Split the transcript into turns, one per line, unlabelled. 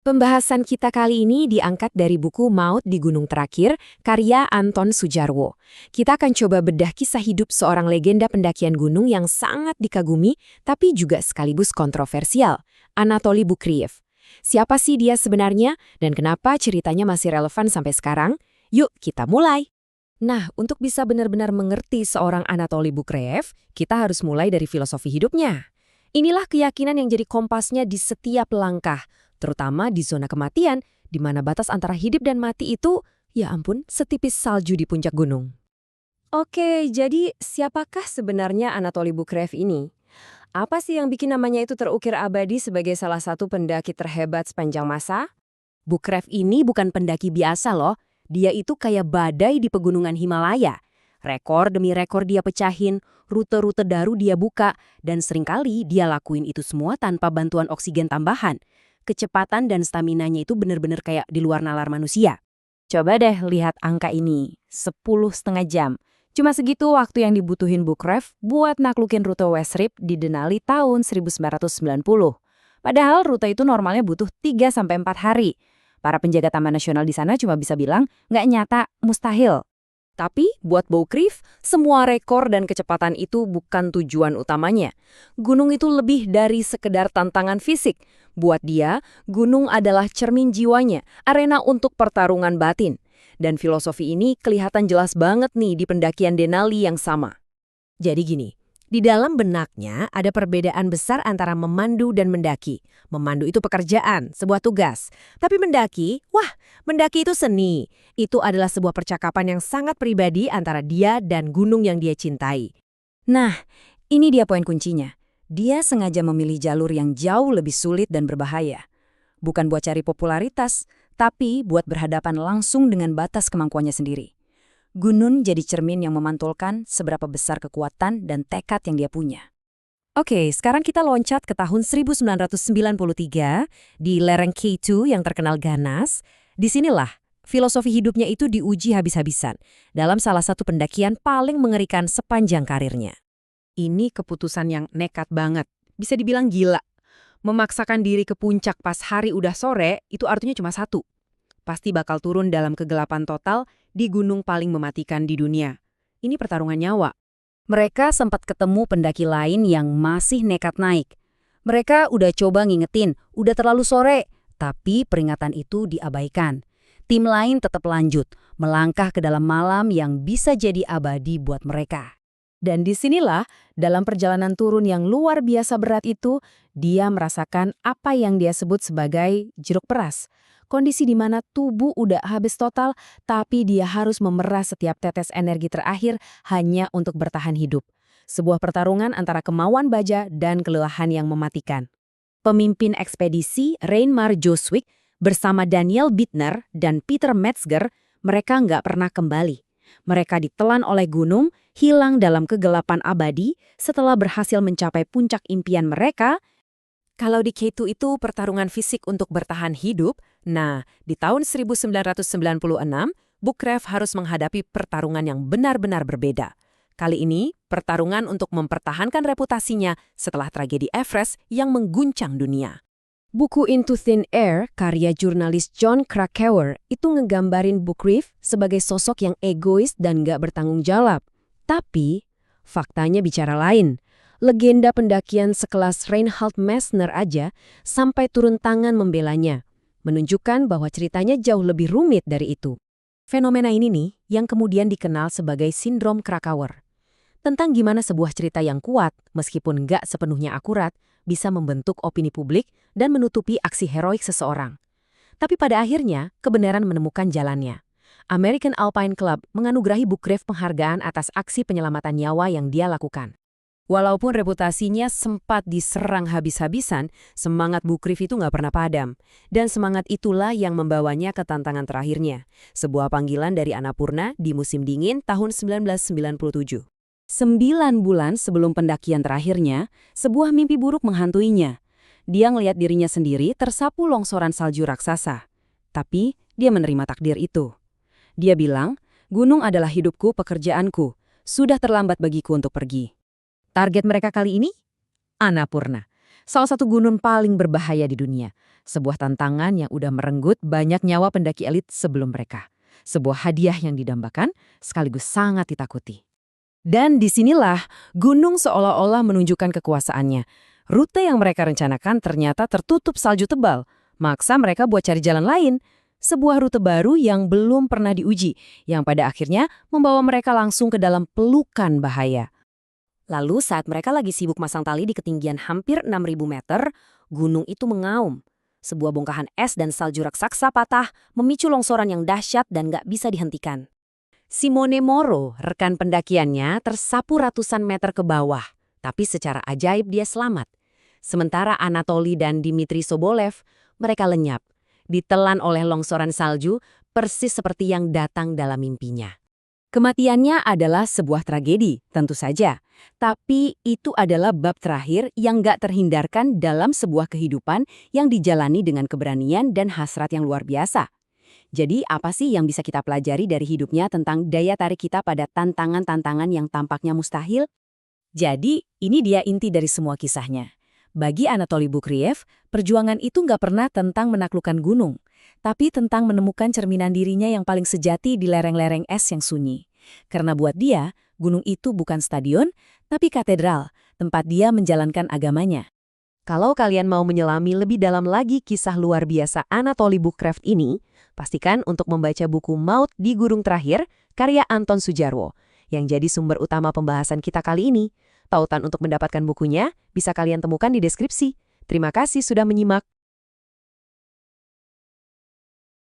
Pembahasan kita kali ini diangkat dari buku Maut di Gunung Terakhir, karya Anton Sujarwo. Kita akan coba bedah kisah hidup seorang legenda pendakian gunung yang sangat dikagumi, tapi juga sekaligus kontroversial, Anatoly Bukriev. Siapa sih dia sebenarnya, dan kenapa ceritanya masih relevan sampai sekarang? Yuk, kita mulai! Nah, untuk bisa benar-benar mengerti seorang Anatoly Bukriev, kita harus mulai dari filosofi hidupnya. Inilah keyakinan yang jadi kompasnya di setiap langkah, terutama di zona kematian, di mana batas antara hidup dan mati itu, ya ampun, setipis salju di puncak gunung. Oke, jadi siapakah sebenarnya Anatoly Bukriev ini? Apa sih yang bikin namanya itu terukir abadi sebagai salah satu pendaki terhebat sepanjang masa? Bukriev ini bukan pendaki biasa loh, dia itu kayak badai di pegunungan Himalaya. Rekor demi rekor dia pecahin, rute-rute baru dia buka, dan seringkali dia lakuin itu semua tanpa bantuan oksigen tambahan. Kecepatan dan staminanya itu benar-benar kayak di luar nalar manusia. Coba deh lihat angka ini, 10,5 jam. Cuma segitu waktu yang dibutuhin Bukriev buat naklukin rute West Rip di Denali tahun 1990. Padahal rute itu normalnya butuh 3-4 hari. Para penjaga Taman Nasional di sana cuma bisa bilang, nggak nyata, mustahil. Tapi buat Bukriev, semua rekor dan kecepatan itu bukan tujuan utamanya. Gunung itu lebih dari sekedar tantangan fisik. Buat dia, gunung adalah cermin jiwanya, arena untuk pertarungan batin. Dan filosofi ini kelihatan jelas banget nih di pendakian Denali yang sama. Jadi gini, di dalam benaknya ada perbedaan besar antara memandu dan mendaki. Memandu itu pekerjaan, sebuah tugas. Tapi mendaki, mendaki itu seni. Itu adalah sebuah percakapan yang sangat pribadi antara dia dan gunung yang dia cintai. Nah, ini dia poin kuncinya. Dia sengaja memilih jalur yang jauh lebih sulit dan berbahaya. Bukan buat cari popularitas, tapi buat berhadapan langsung dengan batas kemampuannya sendiri. Gunung jadi cermin yang memantulkan seberapa besar kekuatan dan tekad yang dia punya. Oke, sekarang kita loncat ke tahun 1993 di lereng K2 yang terkenal ganas. Disinilah filosofi hidupnya itu diuji habis-habisan dalam salah satu pendakian paling mengerikan sepanjang karirnya. Ini keputusan yang nekat banget, bisa dibilang gila. Memaksakan diri ke puncak pas hari udah sore itu artinya cuma satu. Pasti bakal turun dalam kegelapan total di gunung paling mematikan di dunia. Ini pertarungan nyawa. Mereka sempat ketemu pendaki lain yang masih nekat naik. Mereka udah coba ngingetin, udah terlalu sore, tapi peringatan itu diabaikan. Tim lain tetap lanjut, melangkah ke dalam malam yang bisa jadi abadi buat mereka. Dan disinilah, dalam perjalanan turun yang luar biasa berat itu, dia merasakan apa yang dia sebut sebagai jeruk peras. Kondisi di mana tubuh udah habis total, tapi dia harus memeras setiap tetes energi terakhir hanya untuk bertahan hidup. Sebuah pertarungan antara kemauan baja dan kelelahan yang mematikan. Pemimpin ekspedisi Reinmar Joswik bersama Daniel Bittner dan Peter Metzger, mereka nggak pernah kembali. Mereka ditelan oleh gunung, hilang dalam kegelapan abadi setelah berhasil mencapai puncak impian mereka. Kalau di K2 itu pertarungan fisik untuk bertahan hidup, nah di tahun 1996, Bukriev harus menghadapi pertarungan yang benar-benar berbeda. Kali ini, pertarungan untuk mempertahankan reputasinya setelah tragedi Everest yang mengguncang dunia. Buku Into Thin Air, karya jurnalis Jon Krakauer, itu ngegambarin Bukriev sebagai sosok yang egois dan gak bertanggung jawab. Tapi, faktanya bicara lain. Legenda pendakian sekelas Reinhold Messner aja sampai turun tangan membelanya, menunjukkan bahwa ceritanya jauh lebih rumit dari itu. Fenomena ini nih yang kemudian dikenal sebagai sindrom Krakauer. Tentang gimana sebuah cerita yang kuat, meskipun nggak sepenuhnya akurat, bisa membentuk opini publik dan menutupi aksi heroik seseorang. Tapi pada akhirnya, kebenaran menemukan jalannya. American Alpine Club menganugerahi Bukriev penghargaan atas aksi penyelamatan nyawa yang dia lakukan. Walaupun reputasinya sempat diserang habis-habisan, semangat Bukriev itu nggak pernah padam. Dan semangat itulah yang membawanya ke tantangan terakhirnya, sebuah panggilan dari Annapurna di musim dingin tahun 1997. 9 bulan sebelum pendakian terakhirnya, sebuah mimpi buruk menghantuinya. Dia ngelihat dirinya sendiri tersapu longsoran salju raksasa. Tapi dia menerima takdir itu. Dia bilang, gunung adalah hidupku, pekerjaanku. Sudah terlambat bagiku untuk pergi. Target mereka kali ini? Annapurna.
salah satu gunung paling berbahaya di dunia. Sebuah tantangan yang udah merenggut banyak nyawa pendaki elit sebelum mereka. Sebuah hadiah yang didambakan sekaligus sangat ditakuti. Dan disinilah gunung seolah-olah menunjukkan kekuasaannya. Rute yang mereka rencanakan ternyata tertutup salju tebal. Maksa mereka buat cari jalan lain. Sebuah rute baru yang belum pernah diuji, yang pada akhirnya membawa mereka langsung ke dalam pelukan bahaya.
Lalu saat mereka lagi sibuk masang tali di ketinggian hampir 6.000 meter, gunung itu mengaum. Sebuah bongkahan es dan salju raksasa patah, memicu longsoran yang dahsyat dan gak bisa dihentikan. Simone Moro, rekan pendakiannya, tersapu ratusan meter ke bawah, tapi secara ajaib dia selamat. Sementara Anatoly dan Dmitry Sobolev, mereka lenyap, ditelan oleh longsoran salju, persis seperti yang datang dalam mimpinya. Kematiannya adalah sebuah tragedi, tentu saja. Tapi itu adalah bab terakhir yang gak terhindarkan dalam sebuah kehidupan yang dijalani dengan keberanian dan hasrat yang luar biasa. Jadi apa sih yang bisa kita pelajari dari hidupnya tentang daya tarik kita pada tantangan-tantangan yang tampaknya mustahil? Jadi ini dia inti dari semua kisahnya. Bagi Anatoly Bukriev, perjuangan itu nggak pernah tentang menaklukkan gunung, tapi tentang menemukan cerminan dirinya yang paling sejati di lereng-lereng es yang sunyi. Karena buat dia, gunung itu bukan stadion, tapi katedral, tempat dia menjalankan agamanya. Kalau kalian mau menyelami lebih dalam lagi kisah luar biasa Anatoly Bukriev ini, pastikan untuk membaca buku Maut di Gunung Terakhir, karya Anton Sujarwo, yang jadi sumber utama pembahasan kita kali ini. Tautan untuk mendapatkan bukunya bisa kalian temukan di deskripsi. Terima kasih sudah menyimak.